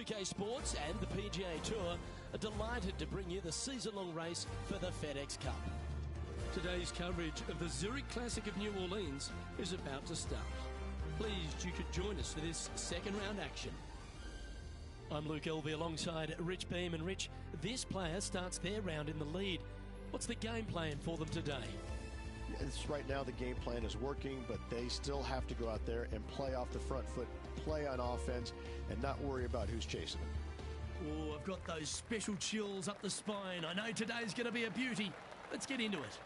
2K Sports and the PGA Tour are delighted to bring you the season-long race for the FedEx Cup. Today's coverage of the Zurich Classic of New Orleans is about to start. Pleased you could join us for this second round action. I'm Luke Elvey alongside Rich Beam. And Rich, this player starts their round in the lead. What's the game plan for them today? Yes, right now the game plan is working, but they still have to go out there and play off the front foot, play on offense, and not worry about who's chasing them. Oh, I've got those special chills up the spine. I know today's going to be a beauty. Let's get into it.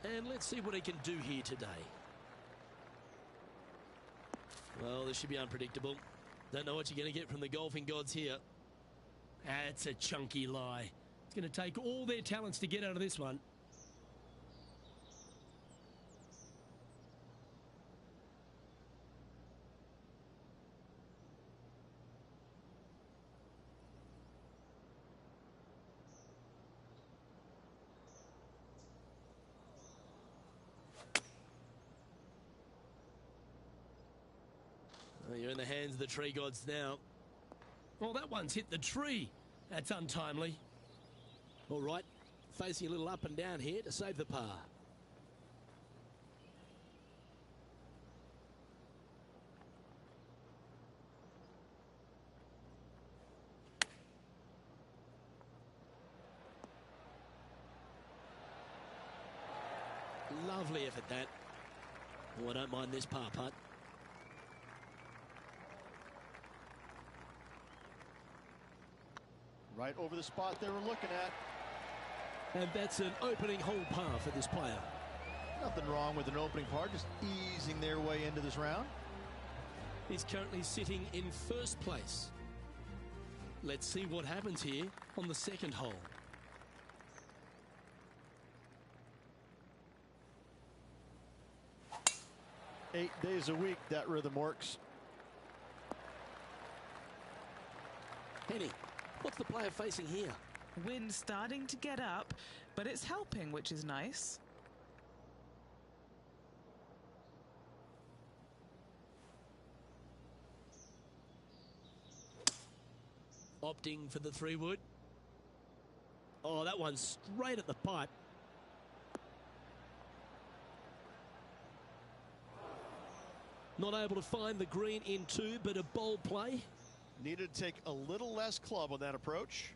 And let's see what he can do here today. Well, this should be unpredictable. Don't know what you're going to get from the golfing gods here. That's a chunky lie. It's going to take all their talents to get out of this one. Well, you're in the hands of the tree gods now. Well, that one's hit the tree. That's untimely. All right, facing a little up and down here to save the par. Lovely effort, that. Oh, I don't mind this par putt. Right over the spot they were looking at. And that's an opening hole par for this player. Nothing wrong with an opening par, just easing their way into this round. He's currently sitting in first place. Let's see what happens here on the second hole. Eight days a week, that rhythm works. Henny, what's the player facing here? Wind starting to get up, but it's helping, which is nice. Opting for the 3-wood. Oh, that one's straight at the pipe. Not able to find the green in two, but a bold play. Needed to take a little less club on that approach.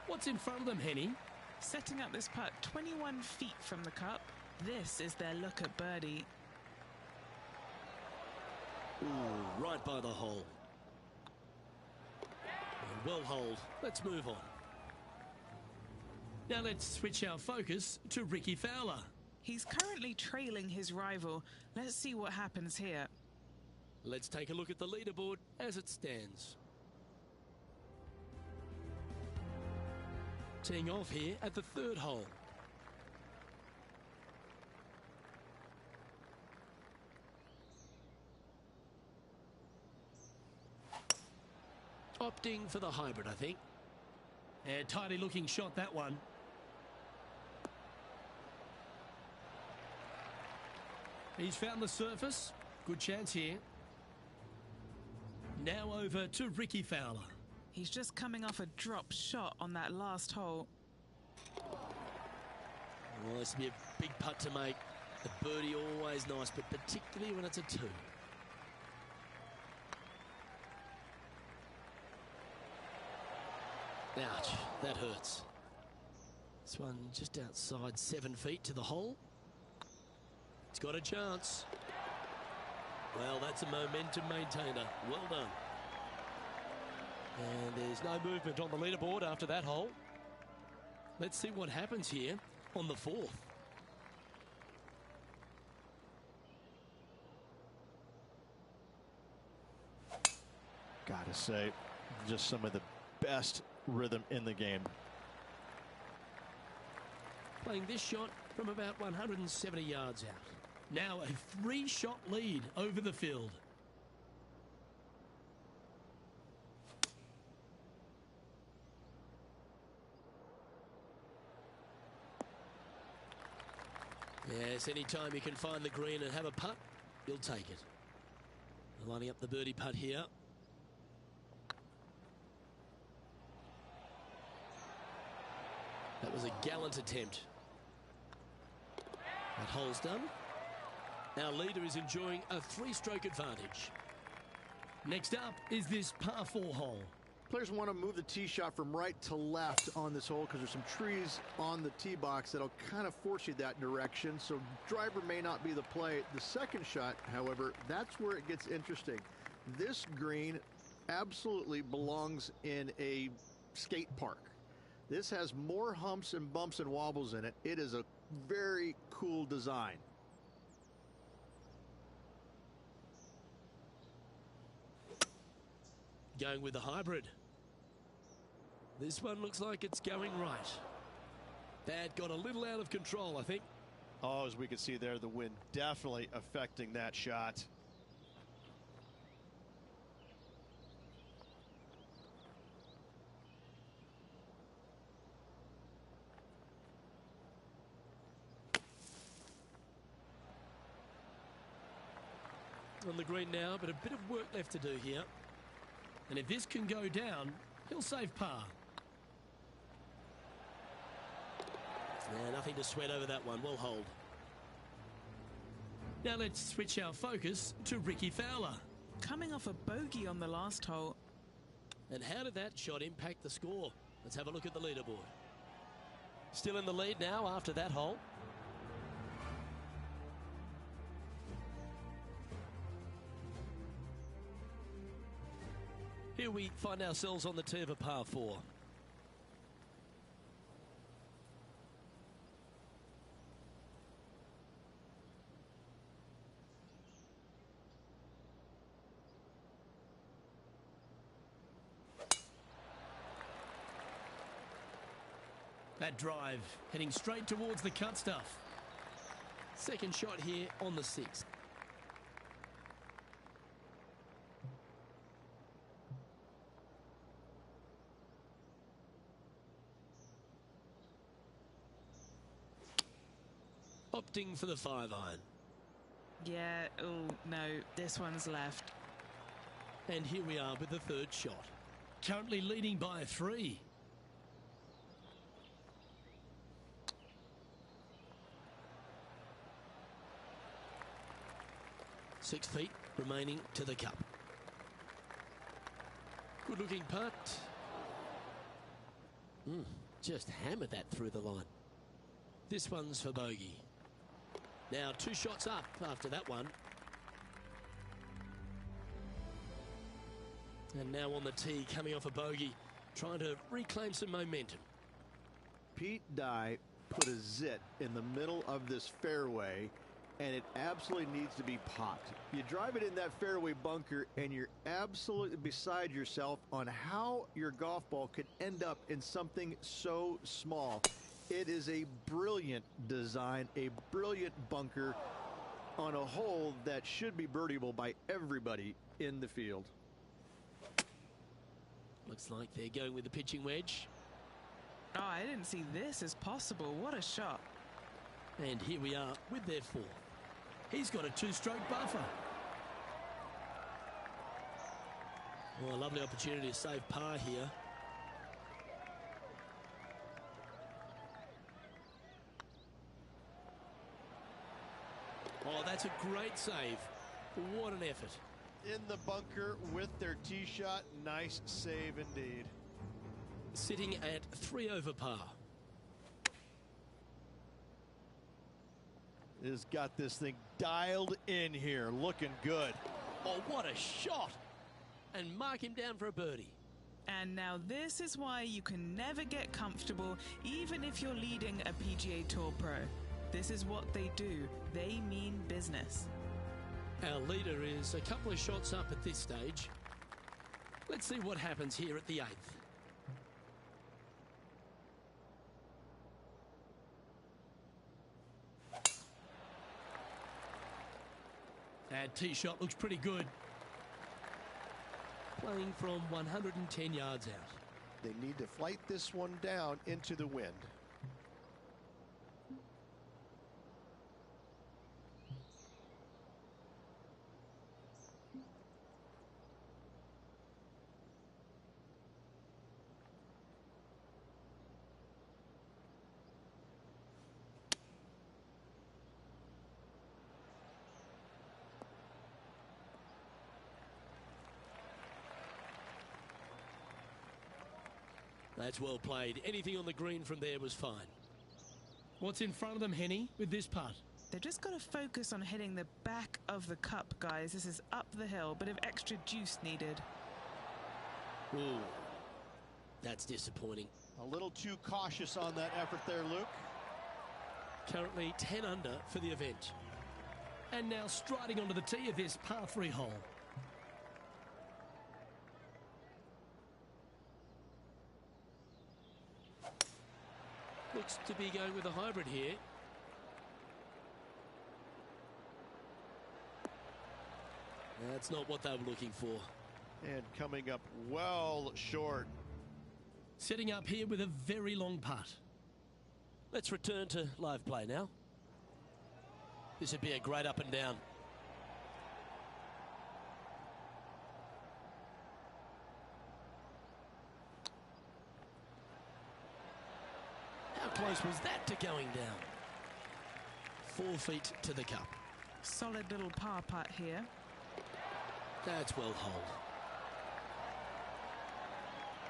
What's in front of them, Henny? Setting up this putt 21 feet from the cup. This is their look at birdie. Ooh, right by the hole. Well holed. Let's move on. Now let's switch our focus to Ricky Fowler. He's currently trailing his rival. Let's see what happens here. Let's take a look at the leaderboard as it stands. Teeing off here at the third hole. Opting for the hybrid, I think. A tidy looking shot, that one. He's found the surface. Good chance here. Now over to Ricky Fowler. He's just coming off a drop shot on that last hole. Well, this would be a big putt to make. A birdie always nice, but particularly when it's a 2. Ouch, that hurts. This one just outside 7 feet to the hole. It's got a chance. Well, that's a momentum maintainer. Well done. And there's no movement on the leaderboard after that hole. Let's see what happens here on the 4th. Gotta say, just some of the best rhythm in the game. Playing this shot from about 170 yards out. Now a 3-shot lead over the field. Yes, anytime you can find the green and have a putt, you'll take it. Lining up the birdie putt here. That was a gallant attempt. That hole's done. Our leader is enjoying a 3-stroke advantage. Next up is this par 4 hole. Players want to move the tee shot from right to left on this hole because there's some trees on the tee box that'll kind of force you that direction, so driver may not be the play. The second shot, however, that's where it gets interesting. This green absolutely belongs in a skate park. This has more humps and bumps and wobbles in it. It is a very cool design. Going with the hybrid. This one looks like it's going right. That got a little out of control, I think. Oh, as we can see there, the wind definitely affecting that shot. On the green now, but a bit of work left to do here. And if this can go down, he'll save par. Yeah, nothing to sweat over that one. We'll hold. Now let's switch our focus to Ricky Fowler. Coming off a bogey on the last hole. And how did that shot impact the score? Let's have a look at the leaderboard. Still in the lead now after that hole. Here we find ourselves on the tee of a par 4. That drive heading straight towards the cut stuff. Second shot here on the 6th. Opting for the 5-iron. Yeah, oh no, this one's left. And here we are with the 3rd shot. Currently leading by 3. Six feet remaining to the cup. Good looking putt. Just hammered that through the line. This one's for bogey. Now 2 shots up after that one. And now on the tee, coming off a bogey, trying to reclaim some momentum. Pete Dye put a zit in the middle of this fairway, and it absolutely needs to be popped. You drive it in that fairway bunker, and you're absolutely beside yourself on how your golf ball could end up in something so small. It is a brilliant design, a brilliant bunker on a hole that should be birdieable by everybody in the field. Looks like they're going with the pitching wedge. Oh, I didn't see this as possible. What a shot. And here we are with their 4th. He's got a 2-stroke buffer. Well, a lovely opportunity to save par here. Oh, that's a great save. What an effort. In the bunker with their tee shot. Nice save indeed. Sitting at 3 over par. Has got this thing dialed in here. Looking good. Oh, what a shot. And mark him down for a birdie. And now this is why you can never get comfortable, even if you're leading a PGA Tour pro. This is what they do. They mean business. Our leader is a couple of shots up at this stage. Let's see what happens here at the 8th. That tee shot looks pretty good. Playing from 110 yards out. They need to flight this one down into the wind. That's well played. Anything on the green from there was fine. What's in front of them, Henny, with this putt? They've just got to focus on hitting the back of the cup, guys. This is up the hill, bit of extra juice needed. Ooh, that's disappointing. A little too cautious on that effort there, Luke. Currently 10 under for the event. And now striding onto the tee of this par 3 hole. Looks to be going with a hybrid here. That's not what they were looking for. And coming up well short. Setting up here with a very long putt. Let's return to live play now. This would be a great up and down. How close was that to going down? 4 feet to the cup. Solid little par putt here. That's well holed.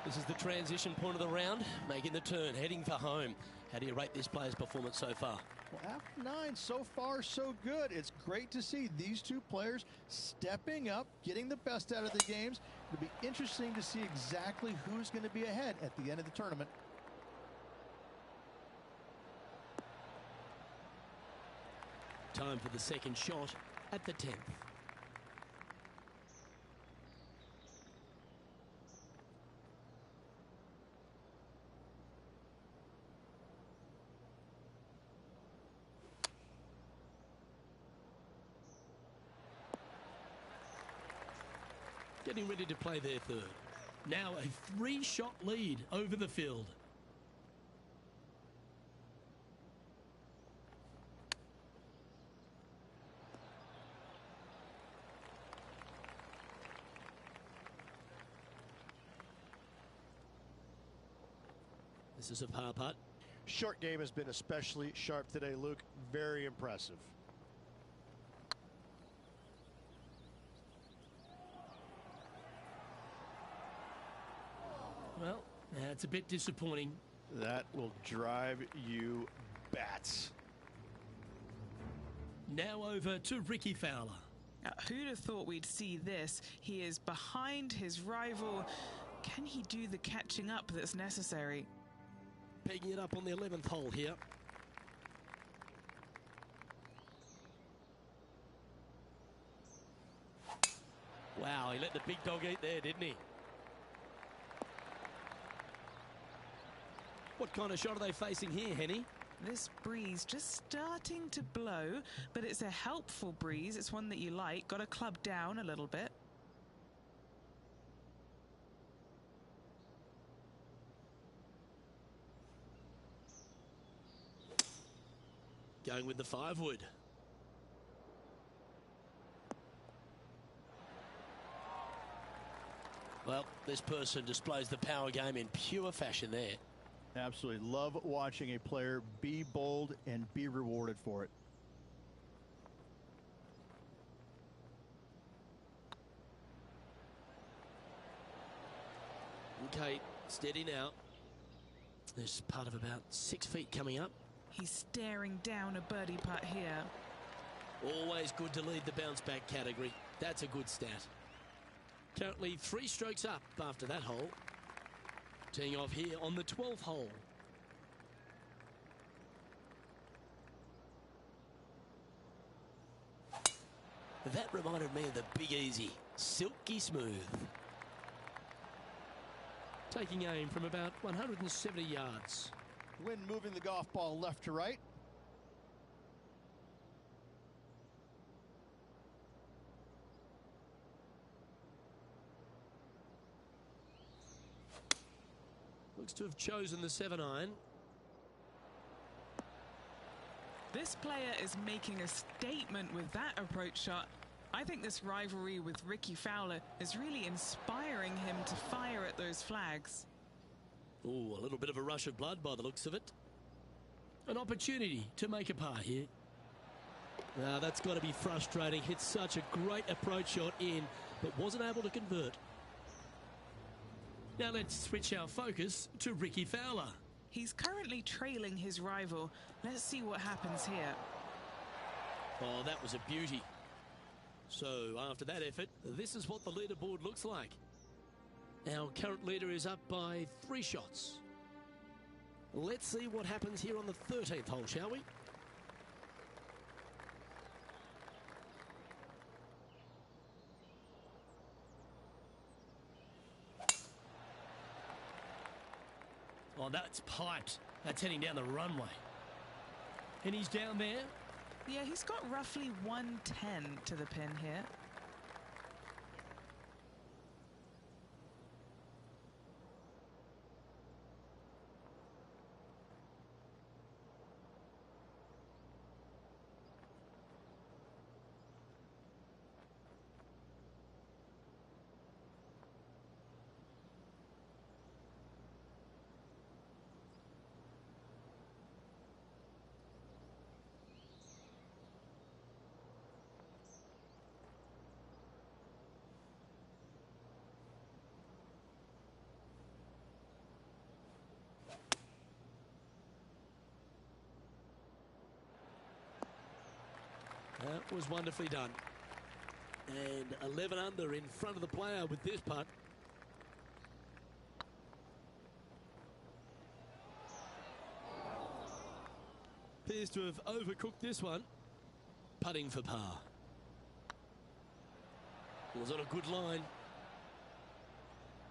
This is the transition point of the round, making the turn, heading for home. How do you rate this player's performance so far? Well, after 9, so far so good. It's great to see these two players stepping up, getting the best out of the games. It'll be interesting to see exactly who's going to be ahead at the end of the tournament. Time for the second shot at the 10th. Getting ready to play their third. Now a 3-shot lead over the field. This is a par putt. Short game has been especially sharp today, Luke. Very impressive. Well, that's a bit disappointing. That will drive you bats. Now over to Ricky Fowler. Who'd have thought we'd see this? He is behind his rival. Can he do the catching up that's necessary? Pegging it up on the 11th hole here. Wow, he let the big dog eat there, didn't he? What kind of shot are they facing here, Henny? This breeze just starting to blow, but it's a helpful breeze. It's one that you like. Got to club down a little bit. Going with the 5-wood. Well, this person displays the power game in pure fashion there. Absolutely love watching a player be bold and be rewarded for it. Okay, steady now. There's part of about 6 feet coming up. He's staring down a birdie putt here. Always good to lead the bounce back category. That's a good stat. Currently 3 strokes up after that hole. Teeing off here on the 12th hole. That reminded me of the Big Easy. Silky smooth. Taking aim from about 170 yards. Wind moving the golf ball left to right. Looks to have chosen the 7-iron. This player is making a statement with that approach shot. I think this rivalry with Ricky Fowler is really inspiring him to fire at those flags. Oh, a little bit of a rush of blood by the looks of it. An opportunity to make a par here. That's got to be frustrating. Hit such a great approach shot in, but wasn't able to convert. Now let's switch our focus to Ricky Fowler. He's currently trailing his rival. Let's see what happens here. Oh, that was a beauty. So after that effort, this is what the leaderboard looks like. Our current leader is up by 3 shots. Let's see what happens here on the 13th hole, shall we? Oh, that's piped. That's heading down the runway. And he's down there. Yeah, he's got roughly 110 to the pin here. That was wonderfully done. And 11 under in front of the player with this putt. Appears to have overcooked this one. Putting for par. Was on a good line.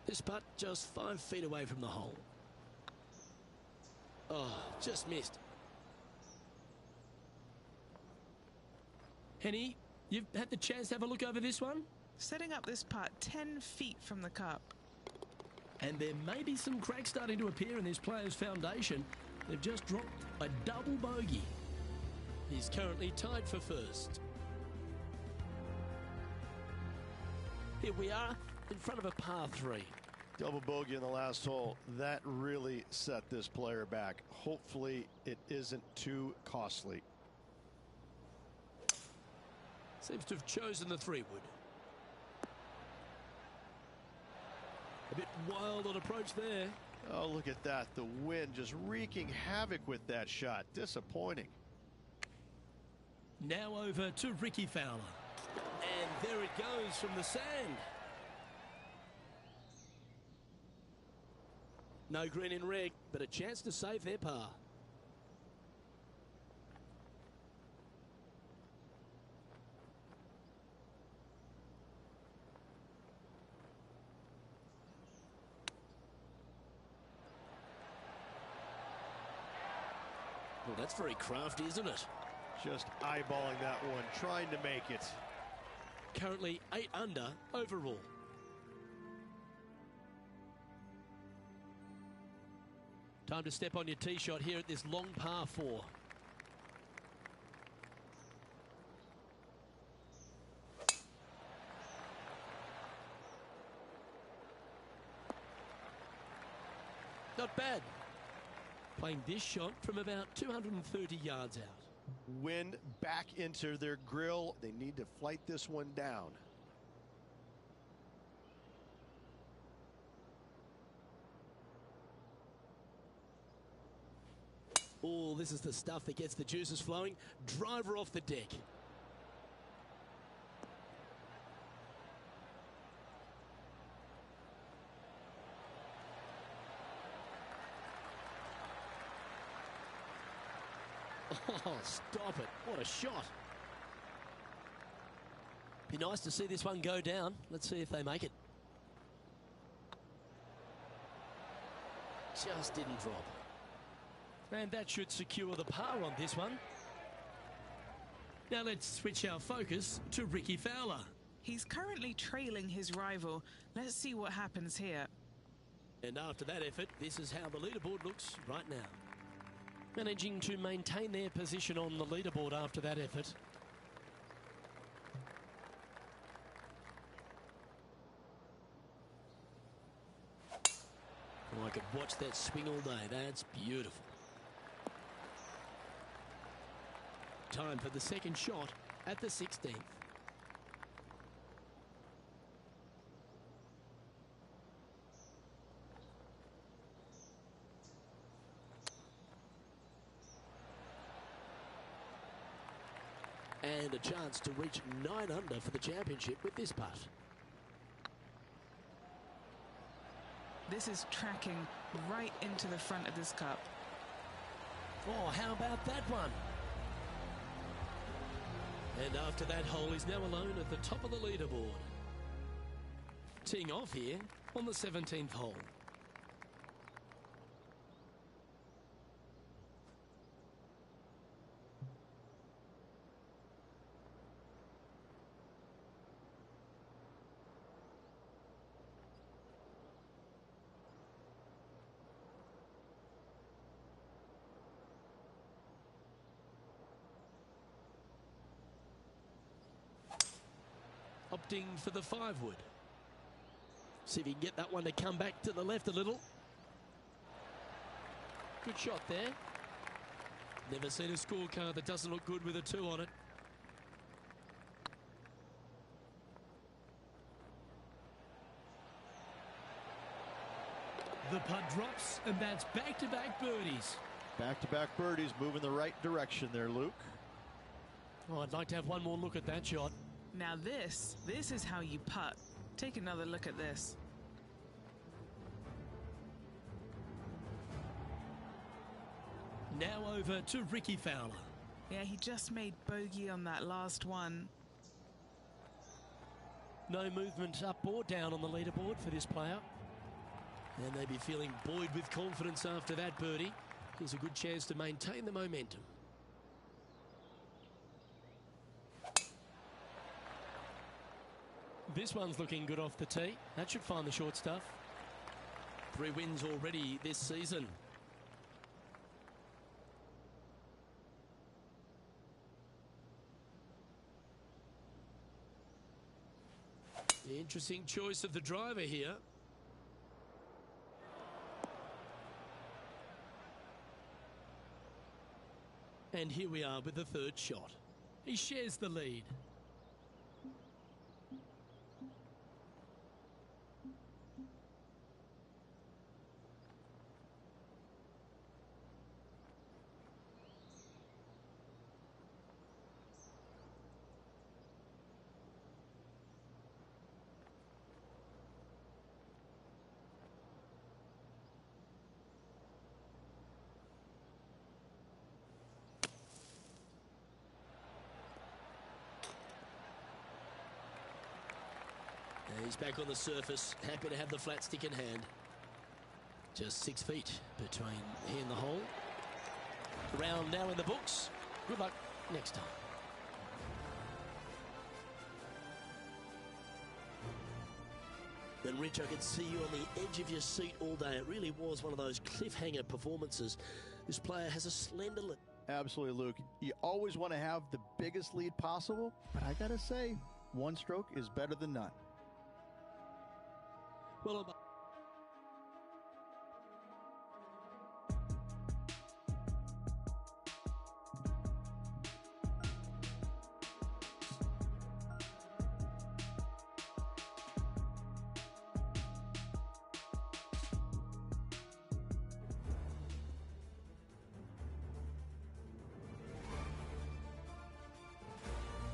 This putt just 5 feet away from the hole. Oh, just missed. Henny, you've had the chance to have a look over this one? Setting up this putt 10 feet from the cup. And there may be some cracks starting to appear in this player's foundation. They've just dropped a double bogey. He's currently tied for first. Here we are in front of a par 3. Double bogey in the last hole. That really set this player back. Hopefully it isn't too costly. Seems to have chosen the 3-wood. A bit wild on approach there. Oh, look at that. The wind just wreaking havoc with that shot. Disappointing. Now over to Ricky Fowler. And there it goes from the sand. No green in red, but a chance to save their par. Well, that's very crafty, isn't it? Just eyeballing that one, trying to make it. Currently 8 under overall. Time to step on your tee shot here at this long par 4. Not bad. Playing this shot from about 230 yards out. Wind back into their grill. They need to flight this one down. Oh, this is the stuff that gets the juices flowing. Driver off the deck. Oh, stop it. What a shot. Be nice to see this one go down. Let's see if they make it. Just didn't drop. And that should secure the par on this one. Now let's switch our focus to Ricky Fowler. He's currently trailing his rival. Let's see what happens here. And after that effort, this is how the leaderboard looks right now. Managing to maintain their position on the leaderboard after that effort. Oh, I could watch that swing all day. That's beautiful. Time for the second shot at the 16th. And a chance to reach 9 under for the championship with this putt. This is tracking right into the front of this cup. Oh, how about that one? And after that hole, he's now alone at the top of the leaderboard. Teeing off here on the 17th hole. Opting for the 5-wood. See if he can get that one to come back to the left a little. Good shot there. Never seen a scorecard that doesn't look good with a 2 on it. The putt drops, and that's back-to-back birdies. Back-to-back birdies, moving the right direction there, Luke. Oh, I'd like to have one more look at that shot. Now this is how you putt. Take another look at this. Now over to Ricky Fowler. Yeah, he just made bogey on that last one. No movement up or down on the leaderboard for this player. And they'd be feeling buoyed with confidence after that birdie. Here's a good chance to maintain the momentum. This one's looking good off the tee. That should find the short stuff. 3 wins already this season. The interesting choice of the driver here. And here we are with the 3rd shot. He shares the lead. He's back on the surface, happy to have the flat stick in hand. Just 6 feet between he and the hole. Round now in the books. Good luck next time. Then, Rich, I could see you on the edge of your seat all day. It really was one of those cliffhanger performances. This player has a slender lead. Absolutely, Luke. You always want to have the biggest lead possible, but I gotta say, 1 stroke is better than none. Well,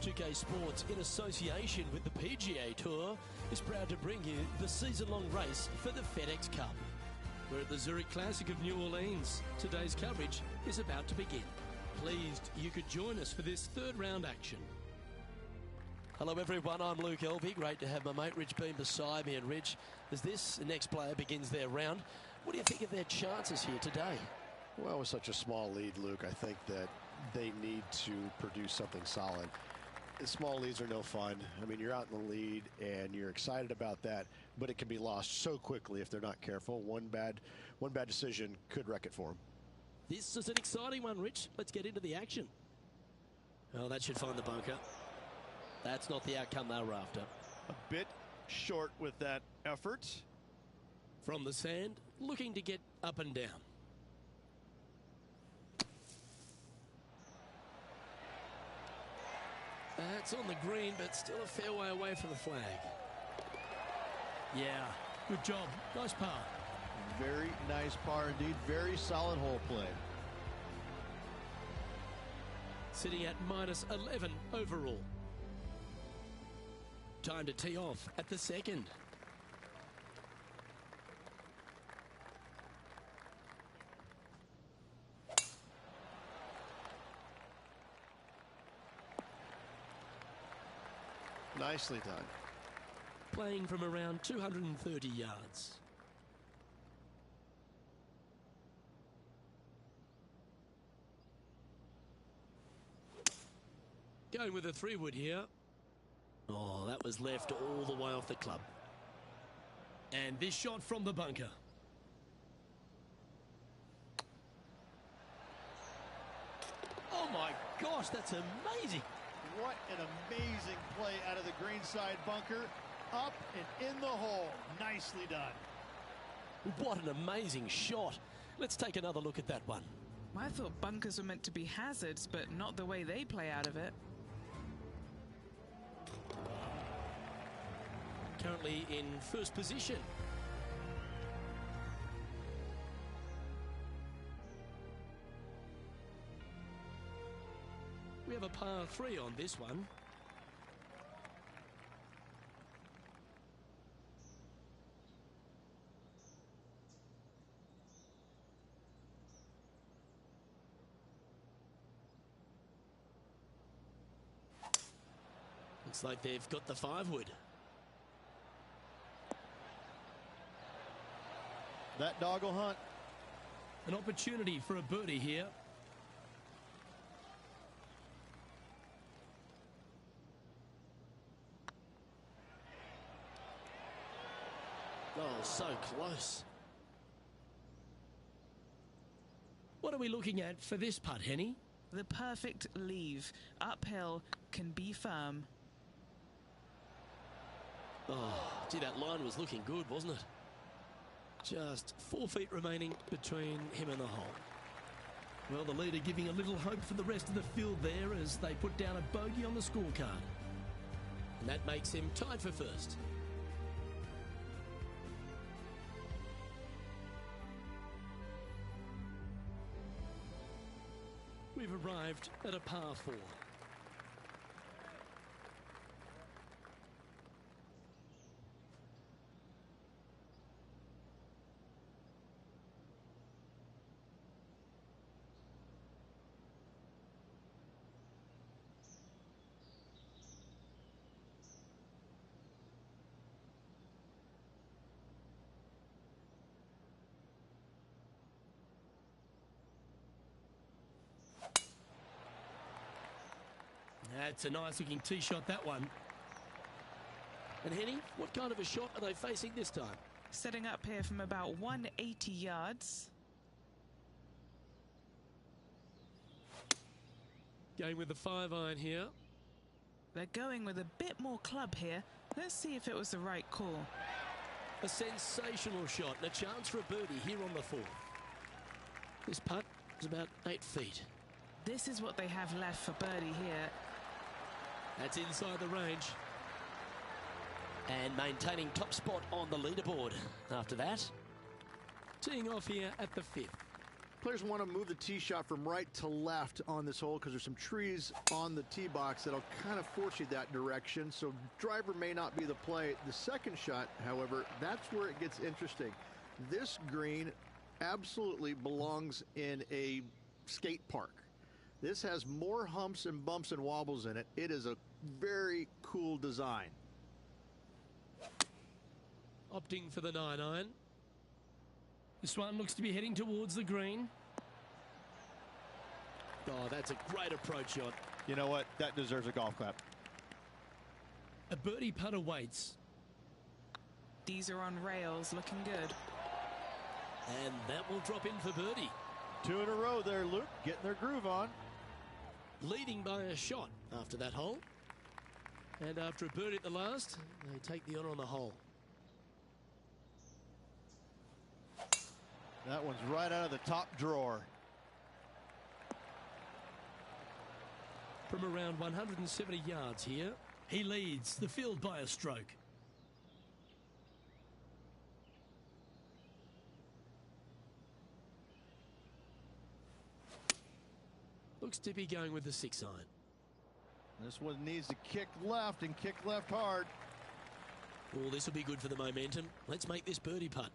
2K Sports, in association with the PGA Tour, is proud to bring you the season-long race for the FedEx Cup. We're at the Zurich Classic of New Orleans. Today's coverage is about to begin. Pleased you could join us for this third round action. Hello everyone, I'm Luke Elvey. Great to have my mate Rich Beam beside me. And Rich, as this next player begins their round, what do you think of their chances here today? Well, with such a small lead, Luke, I think that they need to produce something solid. Small leads are no fun. I mean, you're out in the lead and you're excited about that, but it can be lost so quickly if they're not careful. One bad decision could wreck it for them. This is an exciting one, Rich. Let's get into the action. Well, that should find the bunker. That's not the outcome they were after. A bit short with that effort. From the sand, looking to get up and down. That's on the green, but still a fair way away from the flag. Yeah, good job. Nice par. Very nice par indeed. Very solid hole play. Sitting at minus 11 overall. Time to tee off at the second. Nicely done. Playing from around 230 yards. Going with a 3-wood here. Oh, that was left all the way off the club. And this shot from the bunker. Oh my gosh, that's amazing. What an amazing play out of the greenside bunker. Up and in the hole. Nicely done. What an amazing shot. Let's take another look at that one. I thought bunkers were meant to be hazards, but not the way they play out of it. Currently in first position. We have a par 3 on this one. Looks like they've got the 5-wood. That dog will hunt. An opportunity for a birdie here. Oh, so close. What are we looking at for this putt, Henny? The perfect leave. Uphill, can be firm. Oh, gee, that line was looking good, wasn't it? Just 4 feet remaining between him and the hole. Well, the leader giving a little hope for the rest of the field there as they put down a bogey on the scorecard. And that makes him tied for first. We've arrived at a par 4. That's a nice looking tee shot, that one. And Henny, what kind of a shot are they facing this time? Setting up here from about 180 yards. Going with the 5-iron here. They're going with a bit more club here. Let's see if it was the right call. A sensational shot and a chance for a birdie here on the 4th. This putt is about 8 feet. This is what they have left for birdie here. That's inside the range. And maintaining top spot on the leaderboard after that. Teeing off here at the 5th. Players want to move the tee shot from right to left on this hole because there's some trees on the tee box that'll kind of force you that direction. So driver may not be the play. The second shot, however, that's where it gets interesting. This green absolutely belongs in a skate park. This has more humps and bumps and wobbles in it. It is a very cool design. Opting for the 9-iron. This one looks to be heading towards the green. Oh, that's a great approach shot. You know what? That deserves a golf clap. A birdie putt awaits. These are on rails, looking good. And that will drop in for birdie. 2 in a row there, Luke. Getting their groove on. Leading by a shot after that hole. And after a birdie at the last, they take the honour on the hole. That one's right out of the top drawer. From around 170 yards here, he leads the field by a stroke. Looks to be going with the 6-iron. This one needs to kick left and kick left hard. Oh, this will be good for the momentum. Let's make this birdie putt.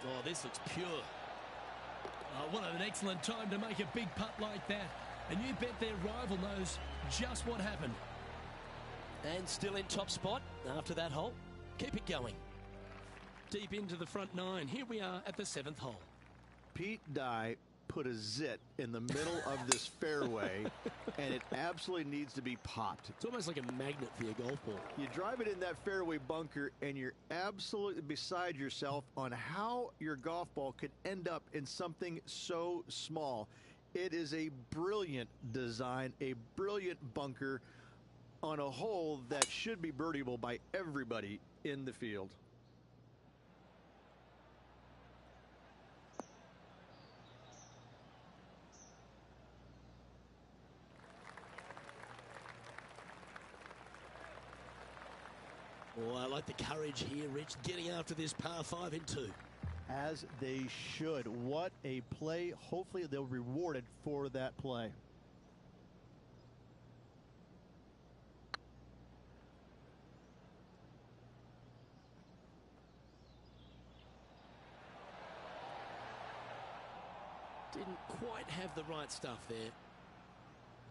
Oh, this looks pure. Oh, what an excellent time to make a big putt like that. And you bet their rival knows just what happened. And still in top spot after that hole. Keep it going. Deep into the front 9. Here we are at the 7th hole. Pete Dye put a zit in the middle of this fairway, and it absolutely needs to be popped. It's almost like a magnet for your golf ball. You drive it in that fairway bunker, and you're absolutely beside yourself on how your golf ball could end up in something so small. It is a brilliant design, a brilliant bunker on a hole that should be birdieable by everybody in the field. Oh, I like the courage here, Rich, getting after this par 5 in 2. As they should. What a play. Hopefully they'll be rewarded for that play. Didn't quite have the right stuff there.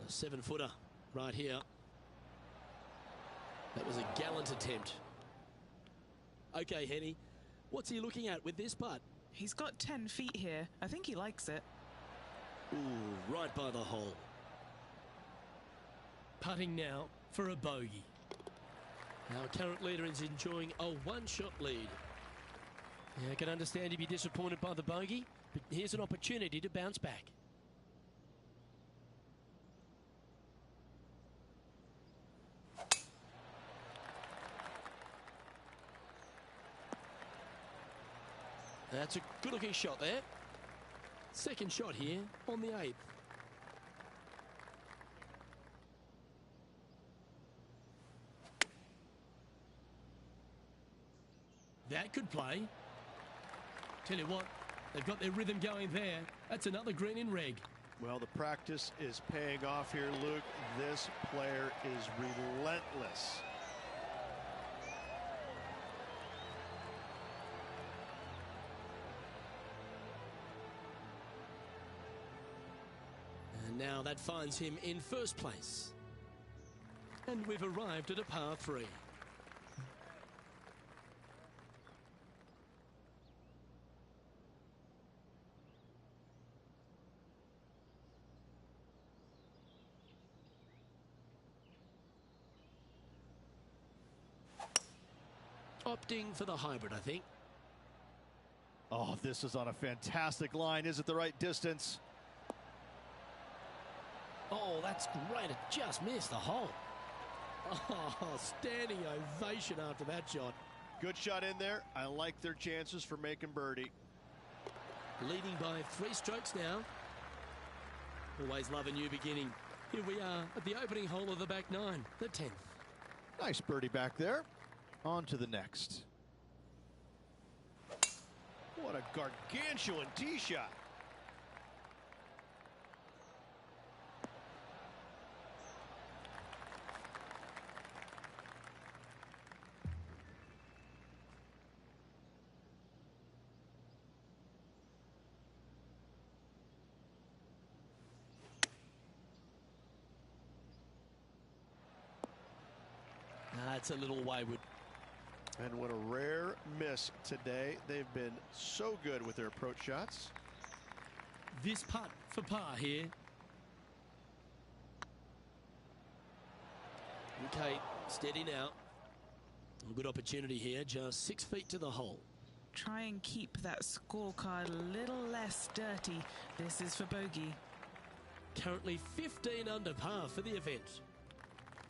A 7-footer right here. That was a gallant attempt. Okay, Henny, what's he looking at with this putt? He's got 10 feet here. I think he likes it. Ooh, right by the hole. Putting now for a bogey. Our current leader is enjoying a 1-shot lead. Yeah, I can understand he'd be disappointed by the bogey, but here's an opportunity to bounce back. That's a good-looking shot there. Second shot here on the 8th. That could play. Tell you what, they've got their rhythm going there. That's another green in reg. Well, the practice is paying off here, Luke. This player is relentless. And now that finds him in first place. And we've arrived at a par 3. Opting for the hybrid, I think. Oh, this is on a fantastic line. Is it the right distance? Oh, that's great. It just missed the hole. Oh, standing ovation after that shot. Good shot in there. I like their chances for making birdie. Leading by 3 strokes now. Always love a new beginning. Here we are at the opening hole of the back 9, the 10th. Nice birdie back there. On to the next. What a gargantuan tee shot. That's a little wayward. And what a rare miss today. They've been so good with their approach shots. This putt for par here. Okay, steady now. A good opportunity here, just 6 feet to the hole. Try and keep that scorecard a little less dirty. This is for bogey. Currently 15 under par for the event.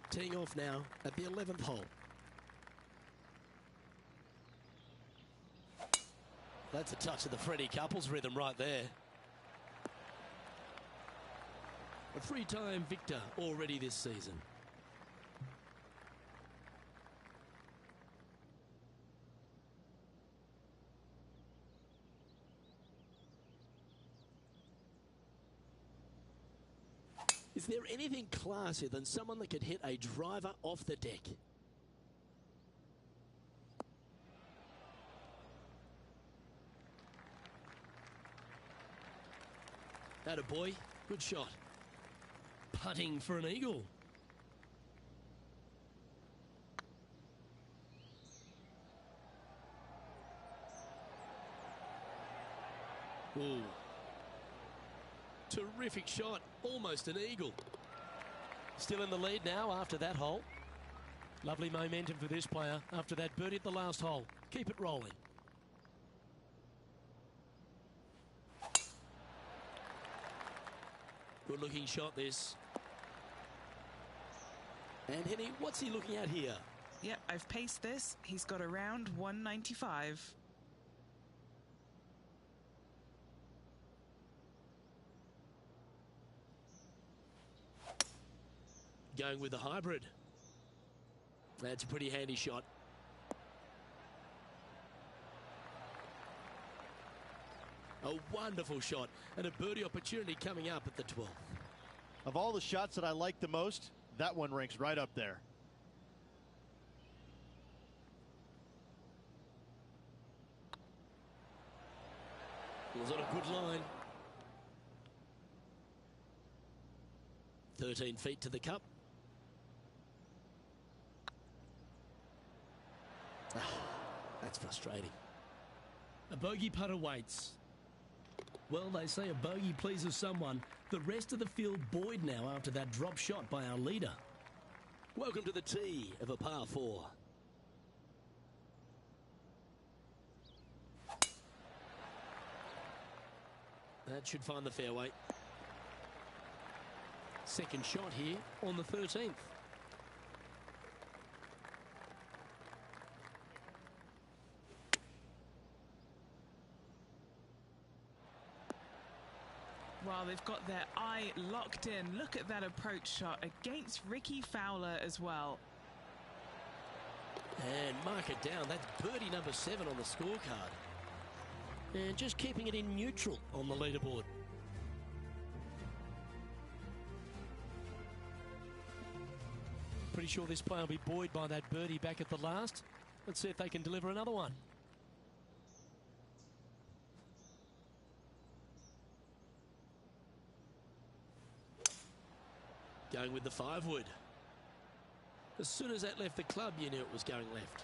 Teeing off now at the 11th hole. That's a touch of the Freddie Couples rhythm right there. A three-time victor already this season. Is there anything classier than someone that could hit a driver off the deck? Atta boy, good shot. Putting for an eagle. Ooh. Terrific shot, almost an eagle. Still in the lead now after that hole. Lovely momentum for this player after that birdie at the last hole. Keep it rolling. Good looking shot this. And Henny, what's he looking at here? Yep, I've paced this. He's got around 195. Going with the hybrid. That's a pretty handy shot. A wonderful shot and a birdie opportunity coming up at the 12th. Of all the shots that I like the most, that one ranks right up there. Was on a good line. 13 feet to the cup. That's frustrating. A bogey putt awaits. Well, they say a bogey pleases someone. The rest of the field buoyed now after that drop shot by our leader. Welcome to the tee of a par 4. That should find the fairway. Second shot here on the 13th. While they've got their eye locked in, look at that approach shot against Ricky Fowler as well. And mark it down. That's birdie number 7 on the scorecard. And just keeping it in neutral on the leaderboard. Pretty sure this player will be buoyed by that birdie back at the last. Let's see if they can deliver another one. Going with the 5-wood. As soon as that left the club, you knew it was going left.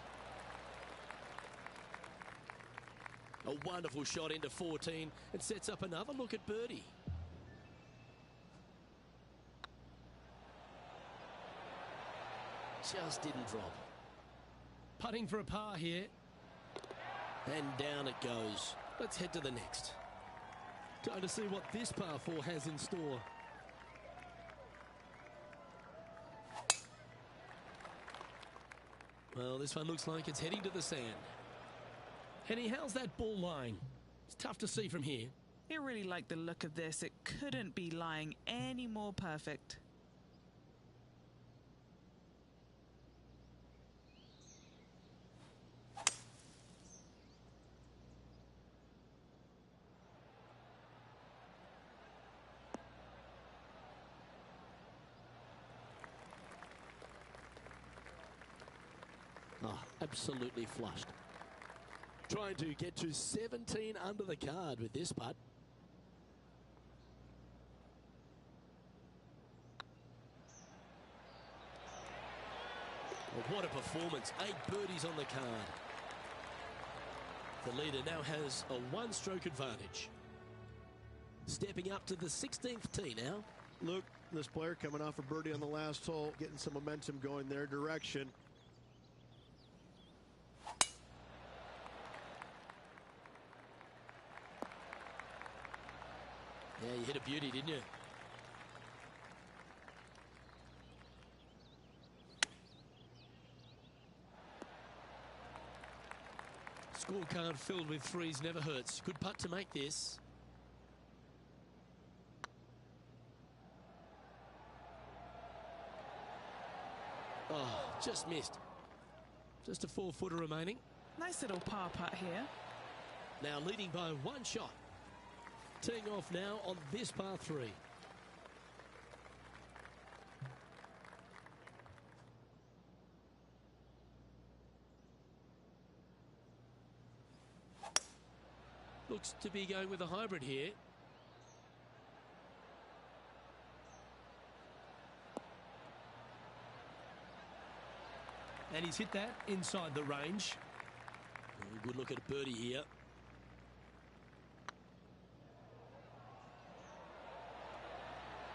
A wonderful shot into 14 and sets up another look at birdie. Just didn't drop. Putting for a par here. And down it goes. Let's head to the next. Time to see what this par 4 has in store. Well, this one looks like it's heading to the sand. Henny, how's that ball lying? It's tough to see from here. I really like the look of this. It couldn't be lying any more perfect. Oh, absolutely flushed. Trying to get to 17 under the card with this putt. Well, what a performance. 8 birdies on the card. The leader now has a 1-stroke advantage. Stepping up to the 16th tee now. Luke, this player coming off a birdie on the last hole, getting some momentum going their direction. Yeah, you hit a beauty, didn't you? Scorecard filled with threes never hurts. Good putt to make this. Oh, just missed. Just a 4-footer remaining. Nice little par putt here. Now leading by 1 shot. Teeing off now on this par 3. Looks to be going with a hybrid here. And he's hit that inside the range. Good look at a birdie here.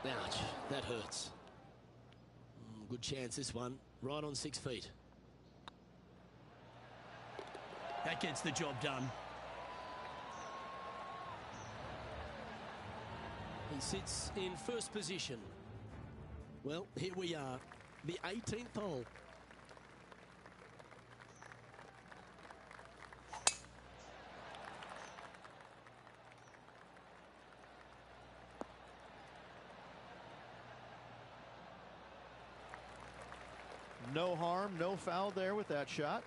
Ouch, that hurts. Good chance this one, right on 6 feet. That gets the job done. He sits in first position. Well, here we are, the 18th hole. No harm, no foul there with that shot.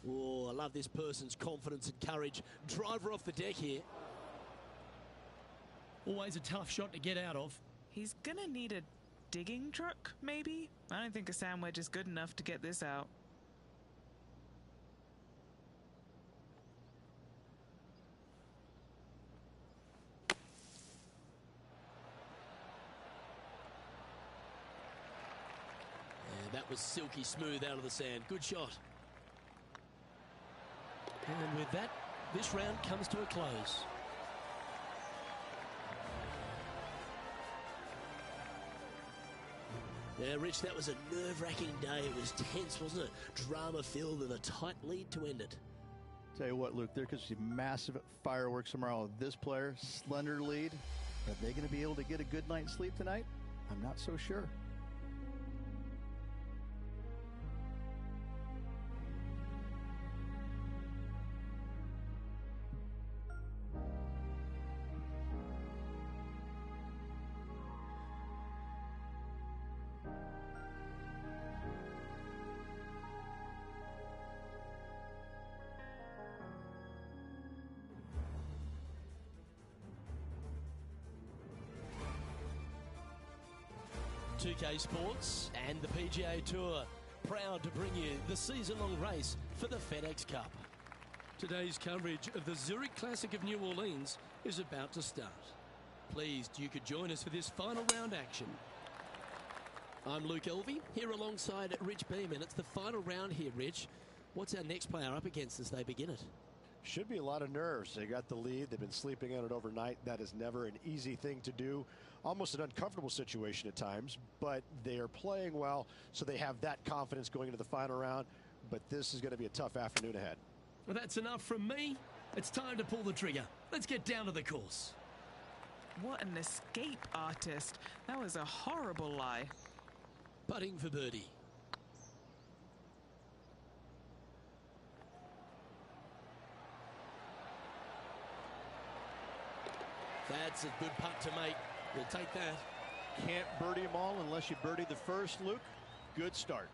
Oh, I love this person's confidence and courage. Driver off the deck here. Always a tough shot to get out of. He's gonna need a digging truck, maybe? I don't think a sand wedge is good enough to get this out. That was silky smooth out of the sand. Good shot. And with that, this round comes to a close. Yeah, Rich, that was a nerve-wracking day. It was tense, wasn't it? Drama-filled and a tight lead to end it. Tell you what, Luke, there could be massive fireworks tomorrow. This player, slender lead. Are they going to be able to get a good night's sleep tonight? I'm not so sure. .2K Sports and the PGA Tour, proud to bring you the season-long race for the FedEx Cup. Today's coverage of the Zurich Classic of New Orleans is about to start. Pleased you could join us for this final round action. I'm Luke Elvey, here alongside Rich Beeman. It's the final round here, Rich. What's our next player up against as they begin it? Should be a lot of nerves. They got the lead. They've been sleeping on it overnight. That is never an easy thing to do. Almost an uncomfortable situation at times, but they are playing well, so they have that confidence going into the final round. But this is going to be a tough afternoon ahead. Well, that's enough from me. It's time to pull the trigger. Let's get down to the course. What an escape artist. That was a horrible lie. Putting for birdie. That's a good putt to make. We'll take that. Can't birdie them all unless you birdie the first, Luke. Good start.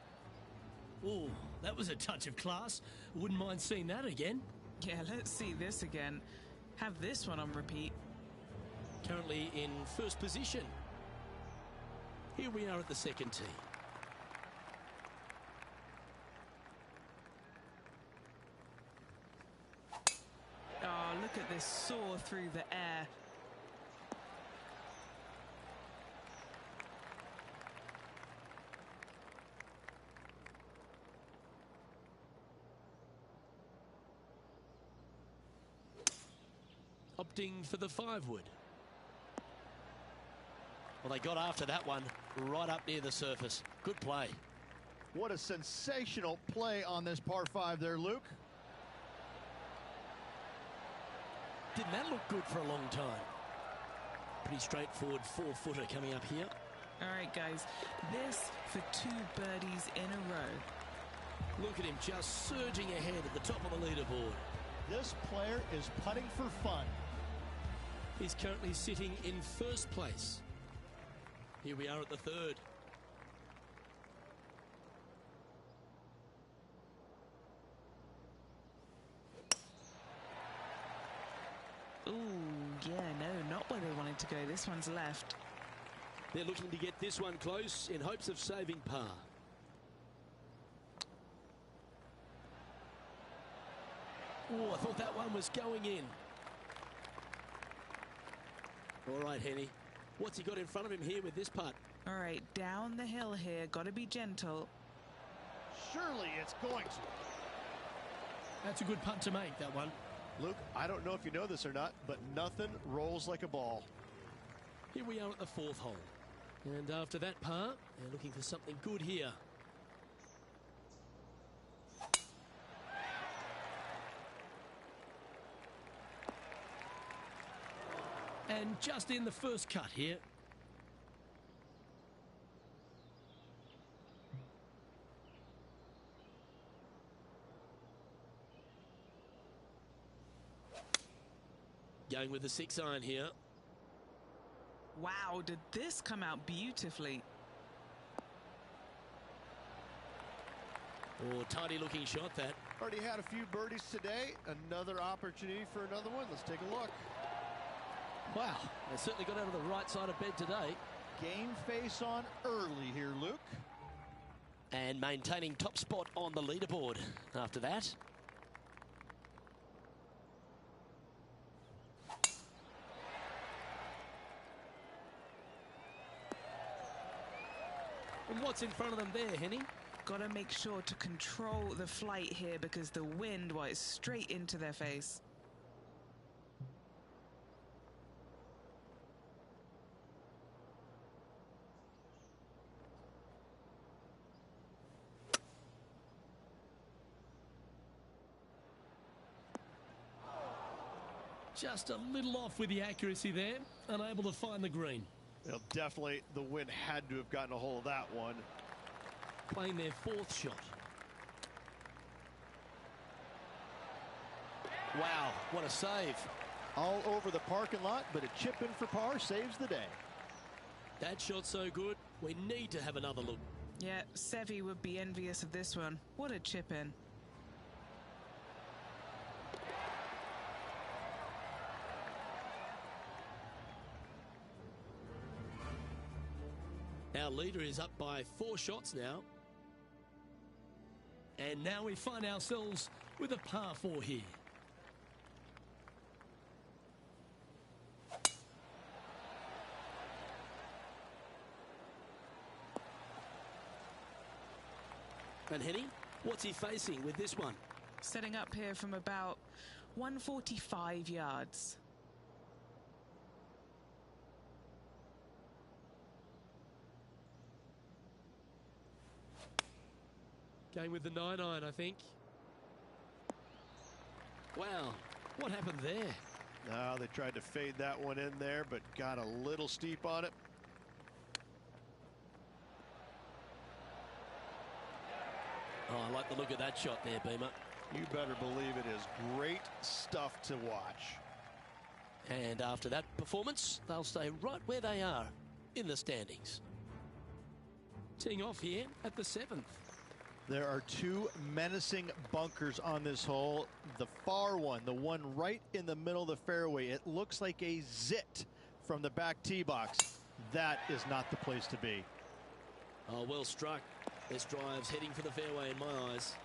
Oh, that was a touch of class. Wouldn't mind seeing that again. Yeah, let's see this again. Have this one on repeat. Currently in first position. Here we are at the second tee. Oh, look at this soar through the air. Opting for the 5-wood. Well, they got after that one right up near the surface. Good play. What a sensational play on this par 5 there, Luke. Didn't that look good for a long time? Pretty straightforward 4-footer coming up here. All right, guys, this for 2 birdies in a row. Look at him just surging ahead at the top of the leaderboard. This player is putting for fun. He's currently sitting in first place. Here we are at the 3rd. Ooh, yeah, no, not where they wanted to go. This one's left. They're looking to get this one close in hopes of saving par. Oh, I thought that one was going in. All right, Henny. What's he got in front of him here with this putt? All right, down the hill here. Got to be gentle. Surely it's going to. That's a good putt to make, that one. Luke, I don't know if you know this or not, but nothing rolls like a ball. Here we are at the 4th hole. And after that par, they're looking for something good here. And just in the first cut here. Going with the 6-iron here. Wow, did this come out beautifully? Oh, tidy looking shot that. Already had a few birdies today. Another opportunity for another one. Let's take a look. Wow, they certainly got out of the right side of bed today. Game face on early here, Luke. And maintaining top spot on the leaderboard after that. And what's in front of them there, Henny? Got to make sure to control the flight here because the wind, well, it's straight into their face. Just a little off with the accuracy there, unable to find the green. Well, definitely the wind had to have gotten a hold of that one. Playing their 4th shot. Wow, what a save. All over the parking lot, but a chip in for par saves the day. That shot so good, we need to have another look. Yeah, Seve would be envious of this one. What a chip in. Our leader is up by 4 shots now. And now we find ourselves with a par 4 here. And Henny, what's he facing with this one? Setting up here from about 145 yards. Going with the 9-iron, I think. Wow, what happened there? No, they tried to fade that one in there, but got a little steep on it. Oh, I like the look of that shot there, Beamer. You better believe it is great stuff to watch. And after that performance, they'll stay right where they are in the standings. Teeing off here at the 7th. There are two menacing bunkers on this hole. The far one, the one right in the middle of the fairway, it looks like a zit from the back tee box. That is not the place to be. Oh, well struck. This drive's heading for the fairway in my eyes.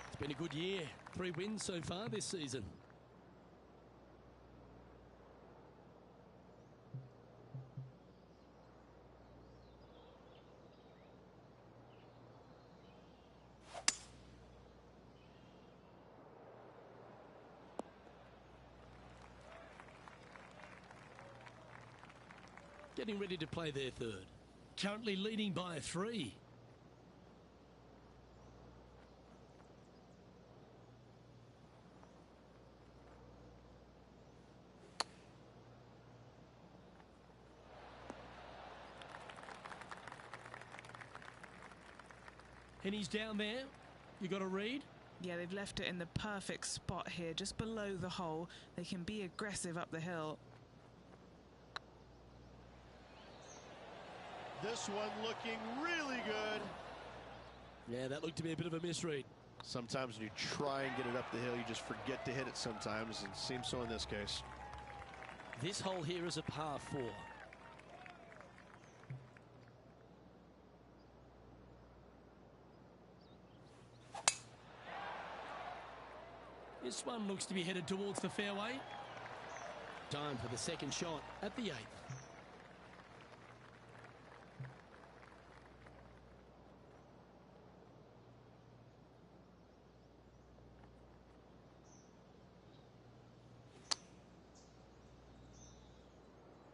It's been a good year. 3 wins so far this season. Getting ready to play their third. Currently leading by 3. And he's down there. You got to read. Yeah, they've left it in the perfect spot here, just below the hole. They can be aggressive up the hill. This one looking really good. Yeah, that looked to be a bit of a misread. Sometimes when you try and get it up the hill, you just forget to hit it sometimes, and it seems so in this case. This hole here is a par 4. This one looks to be headed towards the fairway. Time for the second shot at the 8th.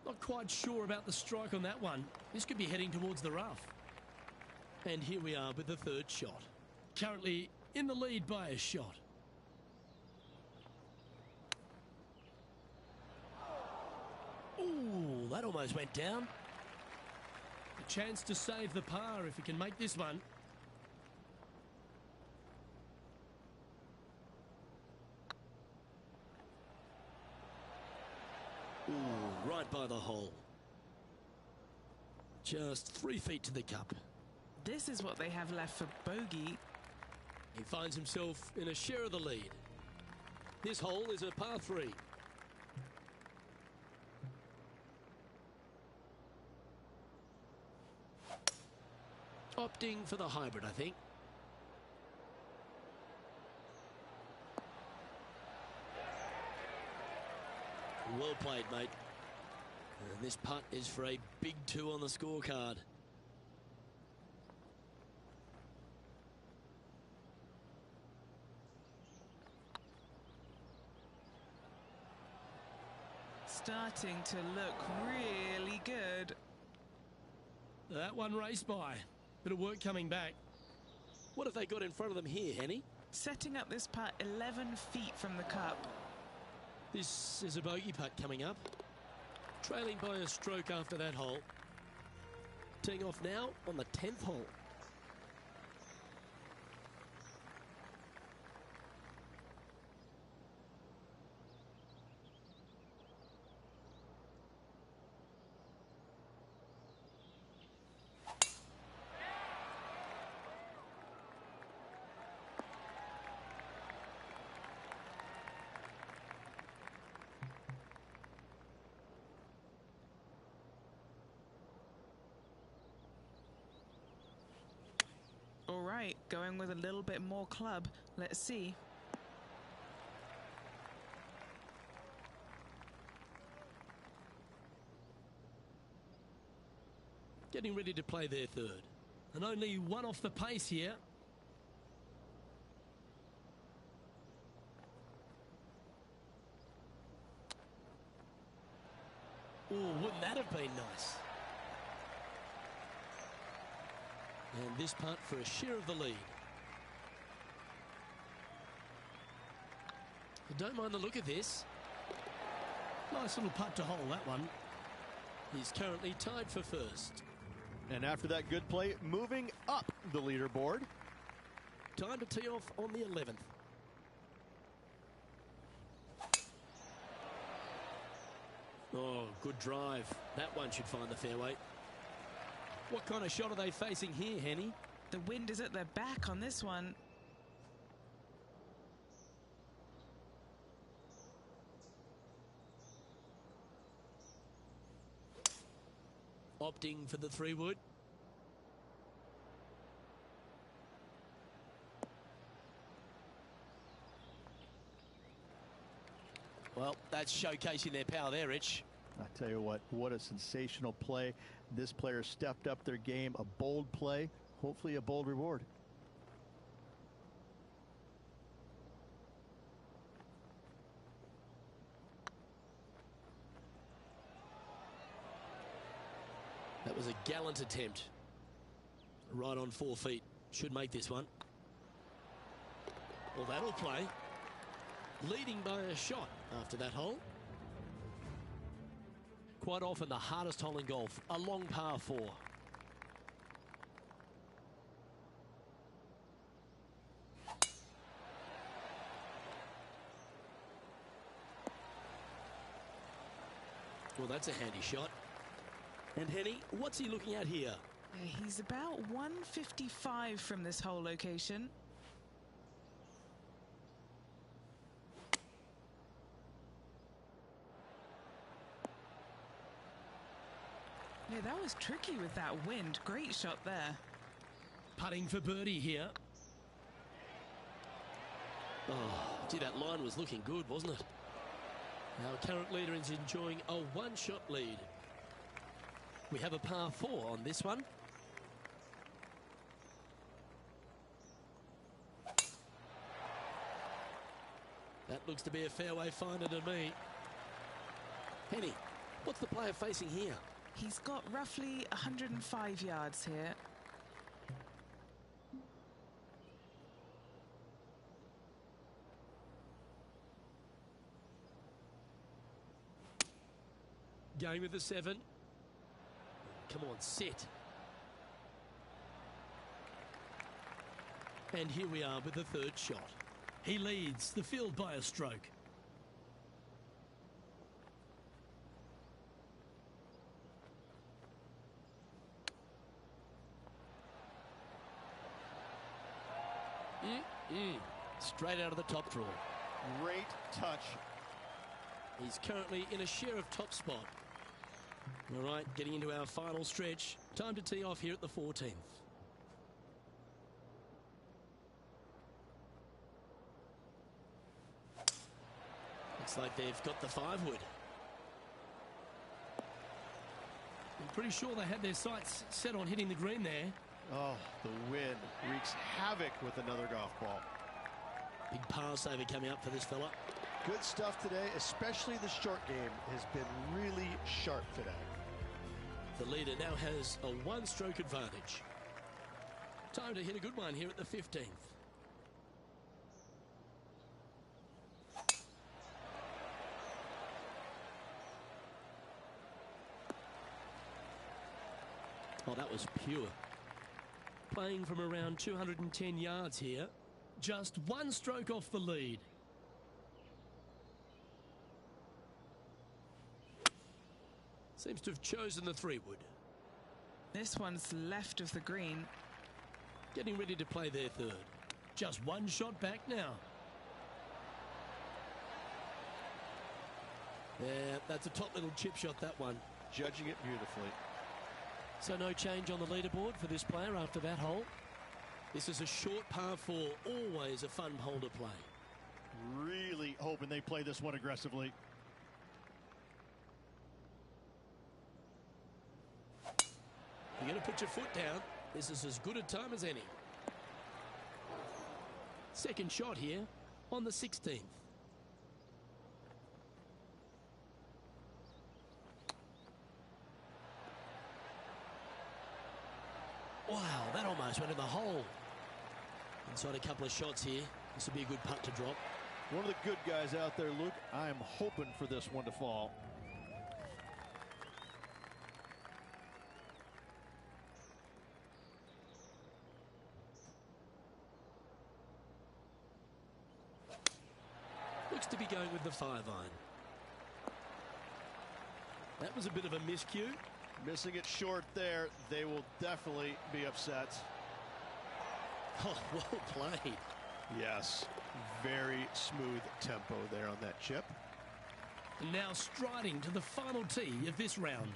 Not quite sure about the strike on that one. This could be heading towards the rough. And here we are with the third shot. Currently in the lead by a shot. Ooh, that almost went down. A chance to save the par if he can make this one. Ooh, right by the hole. Just 3 feet to the cup. This is what they have left for bogey. He finds himself in a share of the lead. This hole is a par 3. Opting for the hybrid, I think. Well played, mate. And this putt is for a big 2 on the scorecard. Starting to look really good. That one raced by. Bit of work coming back. What have they got in front of them here, Henny? Setting up this putt 11 feet from the cup. This is a bogey putt coming up. Trailing by a stroke after that hole. Teeing off now on the 10th hole. All right, going with a little bit more club. Let's see. Getting ready to play their third. And only one off the pace here. Oh, wouldn't that have been nice? And this putt for a share of the lead. I don't mind the look of this. Nice little putt to hole, that one. He's currently tied for first. And after that good play, moving up the leaderboard. Time to tee off on the 11th. Oh, good drive. That one should find the fairway. What kind of shot are they facing here, Henny? The wind is at their back on this one. Opting for the 3-wood. Well, that's showcasing their power there, Rich. I tell you what a sensational play. This player stepped up their game, a bold play, hopefully a bold reward. That was a gallant attempt. Right on 4 feet. Should make this one. Well, that'll play. Leading by a shot after that hole. Quite often the hardest hole in golf, a long par 4. Well, that's a handy shot. And Henny, what's he looking at here? He's about 155 from this hole location. Yeah, that was tricky with that wind. Great shot there. Putting for birdie here. Oh, gee, that line was looking good, wasn't it? Our current leader is enjoying a 1-shot lead. We have a par 4 on this one. That looks to be a fairway finder to me. Henny, what's the player facing here? He's got roughly 105 yards here. Going with the 7. Come on, sit. And here we are with the 3rd shot. He leads the field by a stroke. Straight out of the top draw. Great touch. He's currently in a share of top spot. All right, getting into our final stretch. Time to tee off here at the 14th. Looks like they've got the 5-wood. I'm pretty sure they had their sights set on hitting the green there. Oh, the wind wreaks havoc with another golf ball. Big par saver coming up for this fella. Good stuff today, especially the short game has been really sharp today. The leader now has a 1-stroke advantage. Time to hit a good one here at the 15th. Oh, that was pure. Playing from around 210 yards here. Just 1 stroke off the lead. Seems to have chosen the 3-wood. This one's left of the green. Getting ready to play their 3rd. Just 1 shot back now. Yeah, that's a top little chip shot, that one. Judging it beautifully. So no change on the leaderboard for this player after that hole. This is a short par 4, always a fun hole to play. Really hoping they play this one aggressively. You're going to put your foot down. This is as good a time as any. 2nd shot here on the 16th. Wow, that almost went in the hole. Inside a couple of shots here. This will be a good putt to drop. One of the good guys out there, Luke. I am hoping for this one to fall. Looks to be going with the 5-iron. That was a bit of a miscue. Missing it short there. They will definitely be upset. Oh, well played. Yes, very smooth tempo there on that chip. And now striding to the final tee of this round.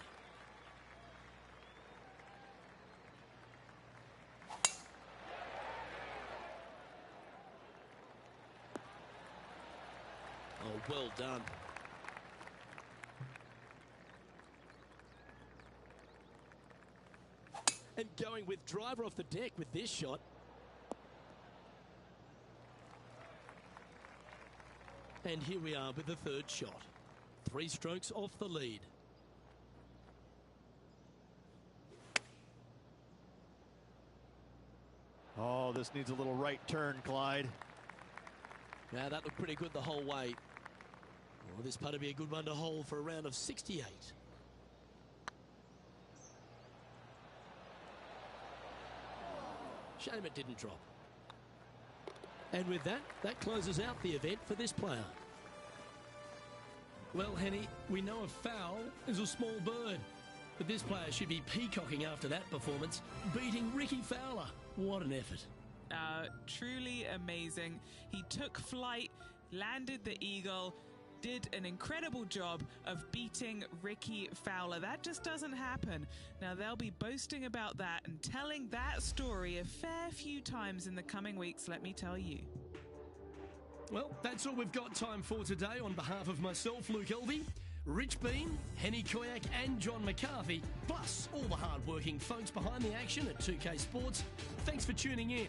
Oh, well done. And going with driver off the deck with this shot. And here we are with the third shot. 3 strokes off the lead. Oh, this needs a little right turn, Clyde. Now that looked pretty good the whole way. Well, this putt will be a good one to hold for a round of 68. Shame it didn't drop. And with that, that closes out the event for this player. Well, Henny, we know a foul is a small bird, but this player should be peacocking after that performance, beating Ricky Fowler. What an effort. Truly amazing. He took flight, landed the eagle, did an incredible job of beating Ricky Fowler. That just doesn't happen. Now, they'll be boasting about that and telling that story a fair few times in the coming weeks, let me tell you. Well, that's all we've got time for today. On behalf of myself, Luke Elvey, Rich Bean, Henny Koyak and John McCarthy, plus all the hard-working folks behind the action at 2K Sports, thanks for tuning in.